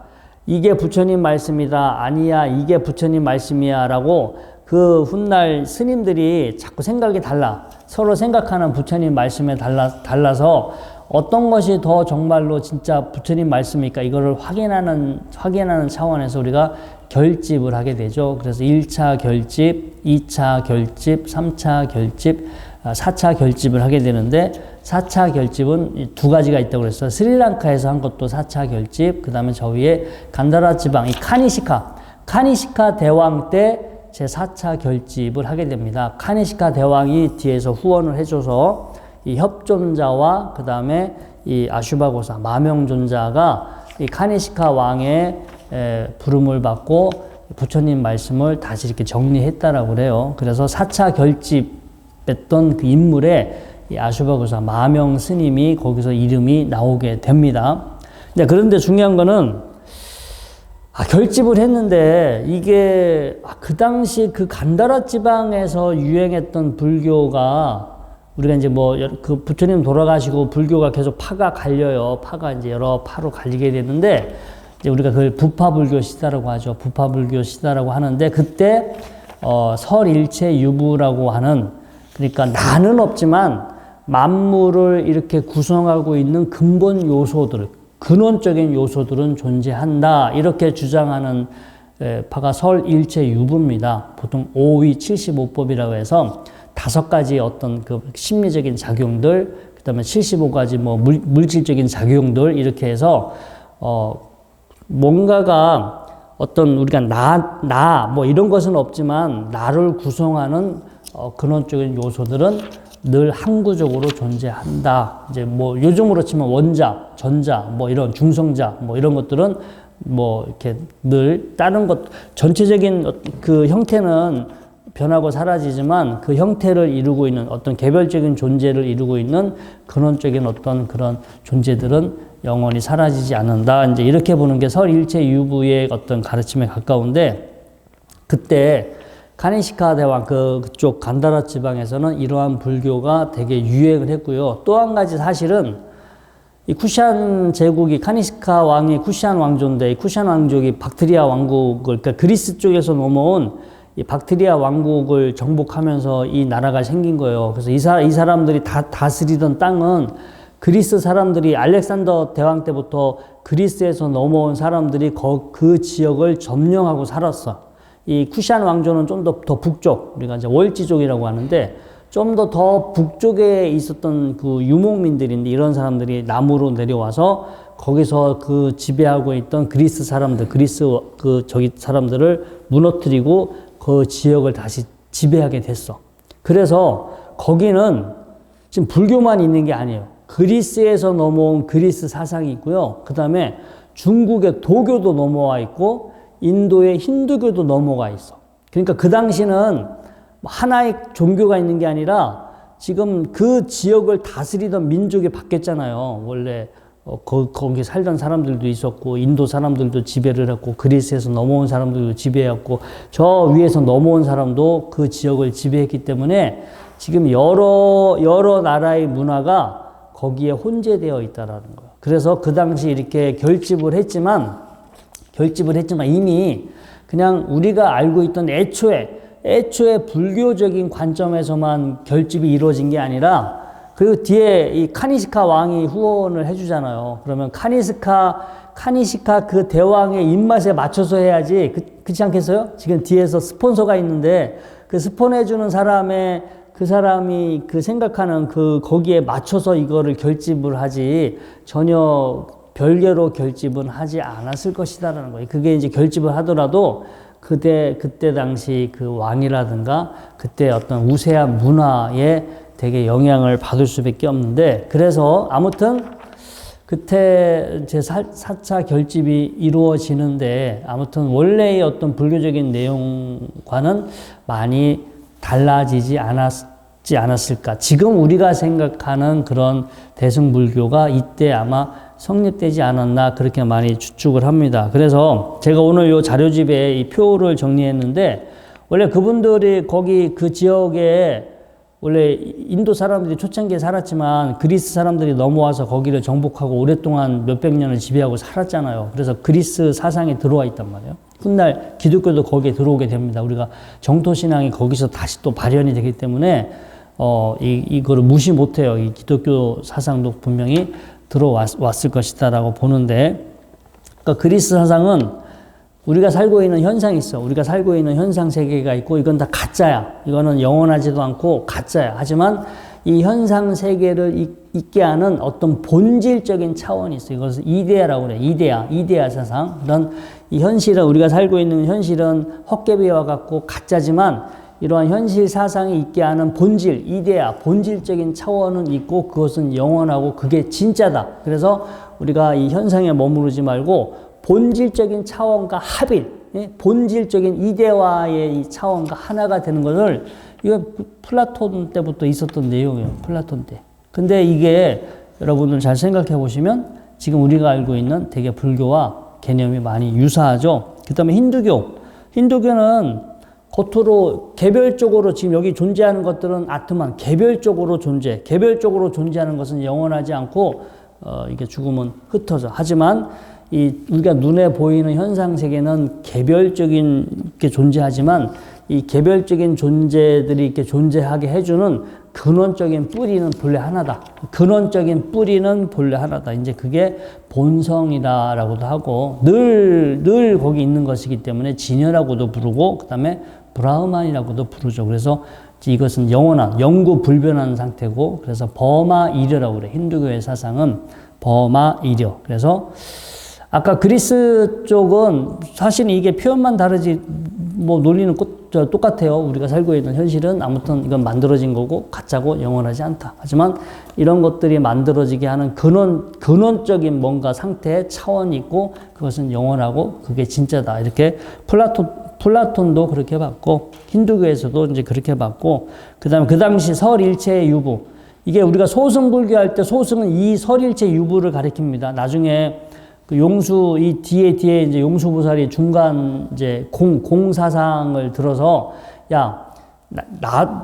이게 부처님 말씀이다. 아니야. 이게 부처님 말씀이야. 라고 그 훗날 스님들이 자꾸 생각이 달라. 서로 생각하는 부처님 말씀에 달라서 어떤 것이 더 정말로 진짜 부처님 말씀이니까 이거를 확인하는 차원에서 우리가 결집을 하게 되죠. 그래서 1차 결집, 2차 결집, 3차 결집, 4차 결집을 하게 되는데 4차 결집은 두 가지가 있다고 그랬어요. 스리랑카에서 한 것도 4차 결집, 그 다음에 저 위에 간다라 지방, 이 카니시카 대왕 때 제 4차 결집을 하게 됩니다. 카니시카 대왕이 뒤에서 후원을 해줘서 이 협존자와 그 다음에 이 아슈바고사, 마명존자가 이 카니시카 왕의 부름을 받고 부처님 말씀을 다시 이렇게 정리했다라고 그래요. 그래서 4차 결집했던 그 인물에 이 아슈바고사, 마명 스님이 거기서 이름이 나오게 됩니다. 그런데 중요한 거는 결집을 했는데 이게 그 당시 그 간다라 지방에서 유행했던 불교가 우리가 이제 그 부처님 돌아가시고 불교가 계속 파가 갈려요. 파가 이제 여러 파로 갈리게 됐는데 이제 우리가 그걸 부파불교 시다라고 하죠. 부파불교 시다라고 하는데 그때 설일체 유부라고 하는, 그러니까 나는 없지만 만물을 이렇게 구성하고 있는 근본 요소들, 근원적인 요소들은 존재한다. 이렇게 주장하는 파가 설일체 유부입니다. 보통 5위 75법이라고 해서 5가지 어떤 그 심리적인 작용들, 그 다음에 75가지 물질적인 작용들, 이렇게 해서, 뭔가가 어떤 우리가 이런 것은 없지만 나를 구성하는, 근원적인 요소들은 늘 항구적으로 존재한다. 이제 요즘으로 치면 원자, 전자, 이런 중성자, 이런 것들은 이렇게 늘 다른 것, 전체적인 그 형태는 변하고 사라지지만 그 형태를 이루고 있는 어떤 개별적인 존재를 이루고 있는 근원적인 어떤 그런 존재들은 영원히 사라지지 않는다. 이제 이렇게 보는 게 설일체 유부의 어떤 가르침에 가까운데, 그때 카니시카 대왕 그쪽 간다라 지방에서는 이러한 불교가 되게 유행을 했고요. 또 한 가지 사실은 이 쿠샨 제국이, 카니시카 왕이 쿠샨 왕조인데, 이 쿠샨 왕족이 박트리아 왕국을, 그러니까 그리스 쪽에서 넘어온 이 박트리아 왕국을 정복하면서 이 나라가 생긴 거예요. 그래서 이 사람들이 다스리던 땅은 그리스 사람들이 알렉산더 대왕 때부터 그리스에서 넘어온 사람들이 그 지역을 점령하고 살았어. 이 쿠샨 왕조는 좀 더 북쪽, 우리가 이제 월지족이라고 하는데 좀 더 북쪽에 있었던 그 유목민들인데, 이런 사람들이 남으로 내려와서 거기서 그 지배하고 있던 그리스 사람들, 사람들을 무너뜨리고 그 지역을 다시 지배하게 됐어. 그래서 거기는 지금 불교만 있는 게 아니에요. 그리스에서 넘어온 그리스 사상이 있고요. 그 다음에 중국의 도교도 넘어와 있고 인도의 힌두교도 넘어가 있어. 그러니까 그 당시는 하나의 종교가 있는 게 아니라 지금 그 지역을 다스리던 민족이 바뀌었잖아요. 원래 거기 살던 사람들도 있었고, 인도 사람들도 지배를 했고, 그리스에서 넘어온 사람들도 지배했고, 저 위에서 넘어온 사람도 그 지역을 지배했기 때문에 지금 여러 나라의 문화가 거기에 혼재되어 있다라는 거예요. 그래서 그 당시 이렇게 결집을 했지만 이미 그냥 우리가 알고 있던 애초에 불교적인 관점에서만 결집이 이루어진 게 아니라, 그리고 뒤에 이 카니시카 왕이 후원을 해주잖아요. 그러면 카니시카 그 대왕의 입맛에 맞춰서 해야지, 그렇지 않겠어요? 지금 뒤에서 스폰서가 있는데 그 스폰해주는 그 사람이 그 생각하는 거기에 맞춰서 이거를 결집을 하지 전혀 별개로 결집은 하지 않았을 것이다라는 거예요. 그게 이제 결집을 하더라도 그때 당시 그 왕이라든가 그때 어떤 우세한 문화에 되게 영향을 받을 수밖에 없는데, 그래서 아무튼 그때 제 4차 결집이 이루어지는데, 아무튼 원래의 어떤 불교적인 내용과는 많이 달라지지 않았을까. 지금 우리가 생각하는 그런 대승불교가 이때 아마 성립되지 않았나, 그렇게 많이 추측을 합니다. 그래서 제가 오늘 이 자료집에 이 표를 정리했는데, 원래 그분들이 거기 그 지역에 원래 인도 사람들이 초창기에 살았지만 그리스 사람들이 넘어와서 거기를 정복하고 오랫동안 몇백 년을 지배하고 살았잖아요. 그래서 그리스 사상이 들어와 있단 말이에요. 훗날 기독교도 거기에 들어오게 됩니다. 우리가 정토신앙이 거기서 다시 또 발현이 되기 때문에 이거를 무시 못해요. 이 기독교 사상도 분명히 들어왔을 것이다라고 보는데, 그러니까 그리스 사상은 우리가 살고 있는 현상이 있어. 우리가 살고 있는 현상 세계가 있고 이건 다 가짜야. 이거는 영원하지도 않고 가짜야. 하지만 이 현상 세계를 있게 하는 어떤 본질적인 차원이 있어. 이것을 이데아라고 그래. 이데아 사상. 그런 이 현실은, 우리가 살고 있는 현실은 헛개비와 같고 가짜지만 이러한 현실 사상이 있게 하는 본질, 이데아, 본질적인 차원은 있고 그것은 영원하고 그게 진짜다. 그래서 우리가 이 현상에 머무르지 말고 본질적인 차원과 합일, 본질적인 이데아의 이 차원과 하나가 되는 것을, 이거 플라톤 때부터 있었던 내용이에요. 플라톤 때. 근데 이게 여러분들 잘 생각해 보시면 지금 우리가 알고 있는 대개 불교와 개념이 많이 유사하죠. 그 다음에 힌두교는 겉으로 개별적으로 지금 여기 존재하는 것들은 아트만 개별적으로 존재하는 것은 영원하지 않고 이게 죽으면 흩어져. 하지만 우리가 눈에 보이는 현상 세계는 개별적인 게 존재하지만 이 개별적인 존재들이 이렇게 존재하게 해주는 근원적인 뿌리는 본래 하나다. 이제 그게 본성이다라고도 하고 늘 거기 있는 것이기 때문에 진여라고도 부르고 그 다음에 브라흐만이라고도 부르죠. 그래서 이것은 영원한, 영구 불변한 상태고, 그래서 버마이려라고 그래. 힌두교의 사상은 버마이려. 그래서 아까 그리스 쪽은 사실 이게 표현만 다르지 뭐 논리는 똑같아요. 우리가 살고 있는 현실은 아무튼 이건 만들어진 거고 가짜고 영원하지 않다. 하지만 이런 것들이 만들어지게 하는 근원적인 뭔가 상태의 차원이 있고 그것은 영원하고 그게 진짜다. 이렇게 플라톤도 그렇게 봤고 힌두교에서도 이제 그렇게 봤고, 그다음에 그 당시 설일체의 유부, 이게 우리가 소승불교 할 때 소승은 이 설일체 유부를 가리킵니다. 나중에 그 용수, 이 뒤에 이제 용수보살이 중간 이제 공사상을 들어서, 야,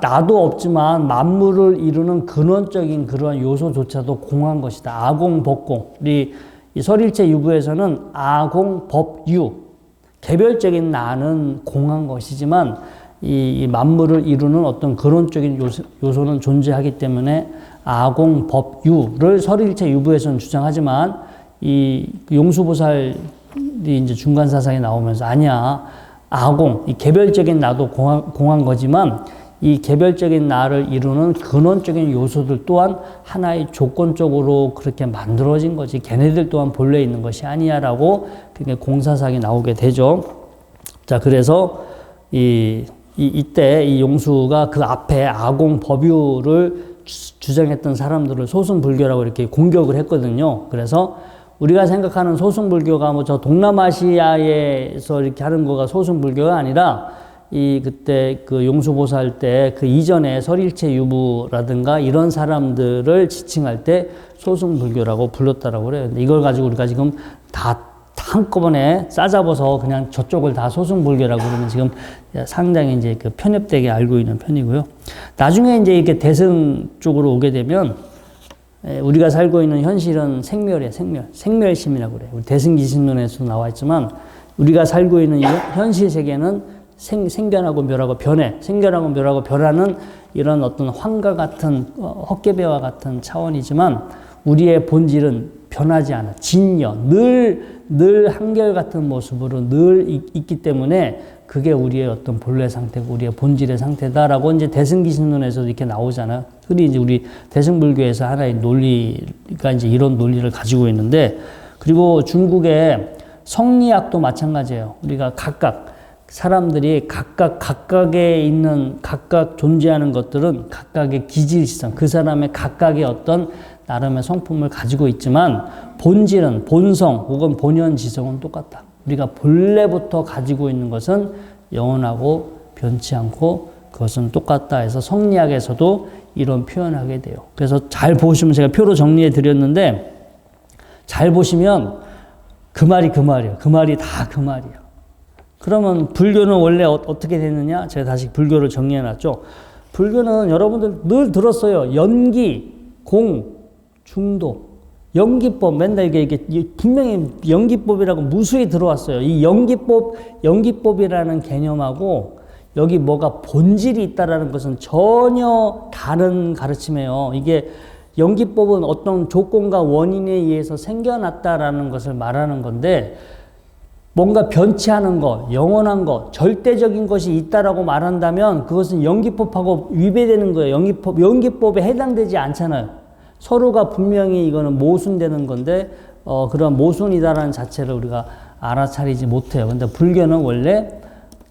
나도 없지만 만물을 이루는 근원적인 그러한 요소조차도 공한 것이다. 아공법공. 우리 이 설일체 유부에서는 아공법유. 개별적인 나는 공한 것이지만 이 만물을 이루는 어떤 근원적인 요소는 존재하기 때문에 아공법유를 설일체 유부에서는 주장하지만 이 용수보살이 이제 중간사상에 나오면서 아니야, 이 개별적인 나도 공한 거지만 이 개별적인 나를 이루는 근원적인 요소들 또한 하나의 조건적으로 그렇게 만들어진 거지 걔네들 또한 본래 있는 것이 아니야라고 그게 공사상이 나오게 되죠. 자, 그래서 이때 이 용수가 그 앞에 아공법유를 주장했던 사람들을 소승불교라고 이렇게 공격을 했거든요. 그래서 우리가 생각하는 소승불교가 뭐 저 동남아시아에서 이렇게 하는 거가 소승불교가 아니라 그때 그 용수보살 때 그 이전에 설일체 유부라든가 이런 사람들을 지칭할 때 소승불교라고 불렀다라고 그래요. 근데 이걸 가지고 우리가 지금 다 한꺼번에 싸잡아서 그냥 저쪽을 다 소승불교라고 그러면 지금 상당히 이제 그 편협되게 알고 있는 편이고요. 나중에 이제 이렇게 대승 쪽으로 오게 되면 우리가 살고 있는 현실은 생멸이에요. 생멸심이라고 그래요. 우리 대승기신론에서도 나와 있지만 우리가 살고 있는 이 현실 세계는 생견하고 멸하고 변해. 생견하고 멸하고 변하는 이런 어떤 환과 같은 헛개배와 같은 차원이지만 우리의 본질은 변하지 않아. 진여. 늘 한결같은 모습으로 늘 있기 때문에 그게 우리의 어떤 본래 상태고 우리의 본질의 상태다라고 이제 대승기신론에서도 이렇게 나오잖아요. 흔히 이제 우리 대승불교에서 하나의 논리가 이제 이런 논리를 가지고 있는데, 그리고 중국의 성리학도 마찬가지예요. 우리가 사람들이 각각에 있는 각각 존재하는 것들은 각각의 기질성, 그 사람의 각각의 어떤 나름의 성품을 가지고 있지만 본질은, 본성 혹은 본연지성은 똑같다. 우리가 본래부터 가지고 있는 것은 영원하고 변치 않고 그것은 똑같다 해서 성리학에서도 이런 표현하게 돼요. 그래서 잘 보시면 제가 표로 정리해 드렸는데 잘 보시면 그 말이 다 그 말이에요. 그러면 불교는 원래 어떻게 됐느냐? 제가 다시 불교를 정리해 놨죠. 불교는 여러분들 늘 들었어요. 연기, 공, 중도. 연기법, 맨날 이게 분명히 연기법이라고 무수히 들어왔어요. 이 연기법이라는 개념하고 여기 뭐가 본질이 있다라는 것은 전혀 다른 가르침이에요. 이게 연기법은 어떤 조건과 원인에 의해서 생겨났다라는 것을 말하는 건데, 뭔가 변치하는 것, 영원한 것, 절대적인 것이 있다라고 말한다면 그것은 연기법하고 위배되는 거예요. 연기법에 해당되지 않잖아요. 서로가 분명히 이거는 모순되는 건데, 그런 모순이다라는 자체를 우리가 알아차리지 못해요. 근데 불교는 원래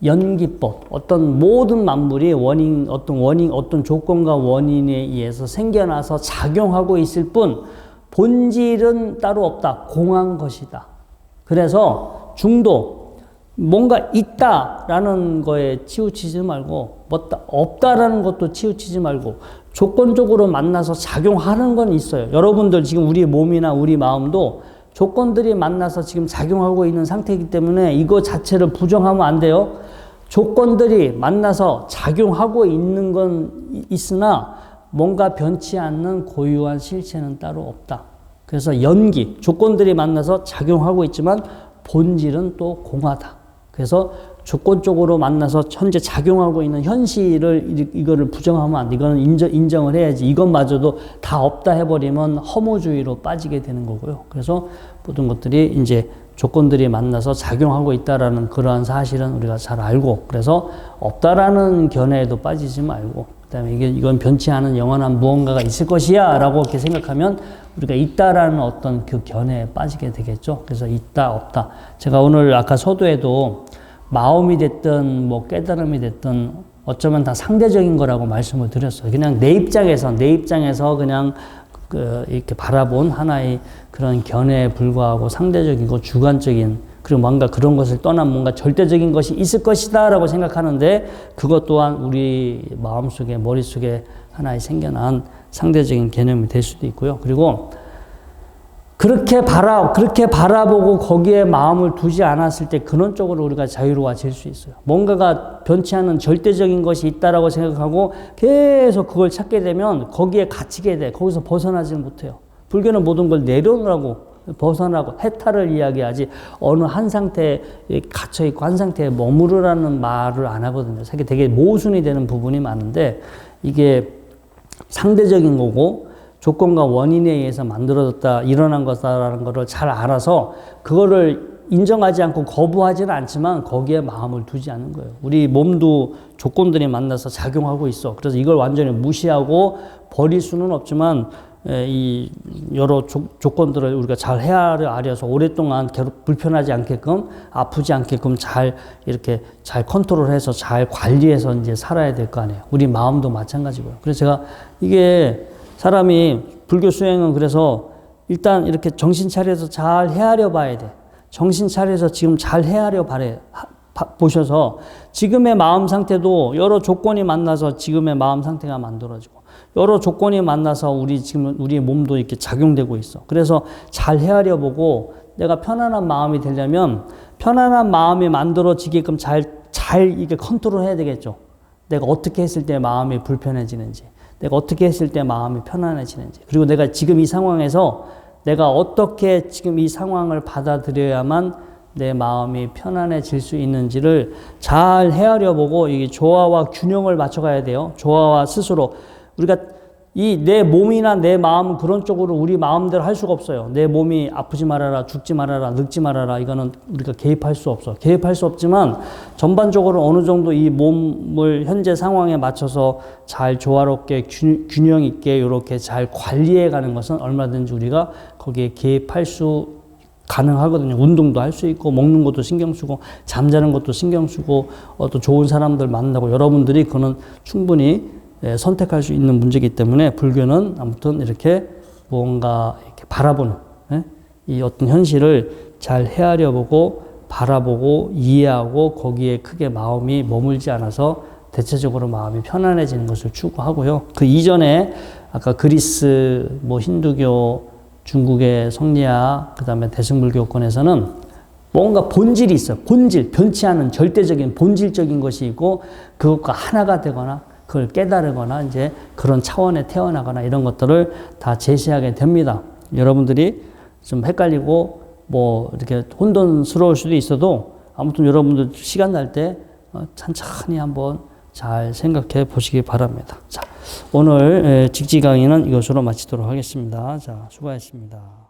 연기법, 어떤 모든 만물이 어떤 조건과 원인에 의해서 생겨나서 작용하고 있을 뿐, 본질은 따로 없다. 공한 것이다. 그래서 중도, 뭔가 있다라는 거에 치우치지 말고, 없다라는 것도 치우치지 말고, 조건적으로 만나서 작용하는 건 있어요. 여러분들 지금 우리 몸이나 우리 마음도 조건들이 만나서 지금 작용하고 있는 상태이기 때문에 이거 자체를 부정하면 안 돼요. 조건들이 만나서 작용하고 있는 건 있으나 뭔가 변치 않는 고유한 실체는 따로 없다. 그래서 조건들이 만나서 작용하고 있지만 본질은 또 공하다. 그래서 조건적으로 만나서 현재 작용하고 있는 현실을 이거를 부정하면 안 돼. 이거는 인정을 해야지. 이것마저도 다 없다 해버리면 허무주의로 빠지게 되는 거고요. 그래서 모든 것들이 이제 조건들이 만나서 작용하고 있다라는 그러한 사실은 우리가 잘 알고, 그래서 없다라는 견해에도 빠지지 말고, 그다음에 이건 변치 않은 영원한 무언가가 있을 것이야라고 이렇게 생각하면 우리가 있다라는 어떤 그 견해에 빠지게 되겠죠. 그래서 있다 없다. 제가 오늘 아까 서두에도 마음이 됐든 뭐 깨달음이 됐든 어쩌면 다 상대적인 거라고 말씀을 드렸어요. 그냥 내 입장에서 그냥 이렇게 바라본 하나의 그런 견해에 불과하고 상대적이고 주관적인, 그리고 뭔가 그런 것을 떠난 뭔가 절대적인 것이 있을 것이다 라고 생각하는데, 그것 또한 우리 마음속에, 머릿속에 하나의 생겨난 상대적인 개념이 될 수도 있고요. 그리고 그렇게 바라보고 거기에 마음을 두지 않았을 때 근원적으로 우리가 자유로워질 수 있어요. 뭔가가 변치 않는 절대적인 것이 있다라고 생각하고 계속 그걸 찾게 되면 거기에 갇히게 돼. 거기서 벗어나지 못해요. 불교는 모든 걸 내려놓으라고, 벗어나고 해탈을 이야기하지 어느 한 상태에 갇혀있고 한 상태에 머무르라는 말을 안 하거든요. 사실 되게 모순이 되는 부분이 많은데, 이게 상대적인 거고 조건과 원인에 의해서 만들어졌다, 일어난 것다라는 것을 잘 알아서 그거를 인정하지 않고 거부하지는 않지만 거기에 마음을 두지 않는 거예요. 우리 몸도 조건들이 만나서 작용하고 있어. 그래서 이걸 완전히 무시하고 버릴 수는 없지만 이 여러 조건들을 우리가 잘 헤아려서 오랫동안 불편하지 않게끔, 아프지 않게끔 잘 이렇게 잘 컨트롤해서 잘 관리해서 이제 살아야 될 거 아니에요. 우리 마음도 마찬가지고요. 그래서 제가 이게 사람이 불교 수행은 그래서 일단 이렇게 정신 차려서 잘 헤아려 봐야 돼. 정신 차려서 지금 잘 헤아려 보셔서 지금의 마음 상태도 여러 조건이 만나서 지금의 마음 상태가 만들어지고, 여러 조건이 만나서 우리 몸도 이렇게 작용되고 있어. 그래서 잘 헤아려 보고 내가 편안한 마음이 되려면 편안한 마음이 만들어지게끔 잘 이렇게 컨트롤 해야 되겠죠. 내가 어떻게 했을 때 마음이 불편해지는지, 내가 어떻게 했을 때 마음이 편안해지는지, 그리고 내가 지금 이 상황에서 내가 어떻게 지금 이 상황을 받아들여야만 내 마음이 편안해질 수 있는지를 잘 헤아려보고, 이게 조화와 균형을 맞춰가야 돼요. 조화와 스스로. 우리가 내 몸이나 내 마음은 그런 쪽으로 우리 마음대로 할 수가 없어요. 내 몸이 아프지 말아라, 죽지 말아라, 늙지 말아라, 이거는 우리가 개입할 수 없어. 개입할 수 없지만 전반적으로 어느 정도 이 몸을 현재 상황에 맞춰서 잘 조화롭게 균형 있게 이렇게 잘 관리해 가는 것은 얼마든지 우리가 거기에 개입할 수 가능하거든요. 운동도 할 수 있고, 먹는 것도 신경 쓰고, 잠자는 것도 신경 쓰고, 또 좋은 사람들 만나고, 여러분들이 그거는 충분히 선택할 수 있는 문제이기 때문에 불교는 아무튼 이렇게 뭔가 이렇게 바라보는, 이 어떤 현실을 잘 헤아려보고 바라보고 이해하고 거기에 크게 마음이 머물지 않아서 대체적으로 마음이 편안해지는 것을 추구하고요. 그 이전에 아까 그리스, 힌두교, 중국의 성리학, 그 다음에 대승불교권에서는 뭔가 본질이 있어요. 본질, 변치 않은 절대적인 본질적인 것이 있고, 그것과 하나가 되거나 그걸 깨달으거나 이제 그런 차원에 태어나거나 이런 것들을 다 제시하게 됩니다. 여러분들이 좀 헷갈리고 뭐 이렇게 혼돈스러울 수도 있어도 아무튼 여러분들 시간 날 때 천천히 한번 잘 생각해 보시기 바랍니다. 자, 오늘 직지 강의는 이것으로 마치도록 하겠습니다. 자, 수고하셨습니다.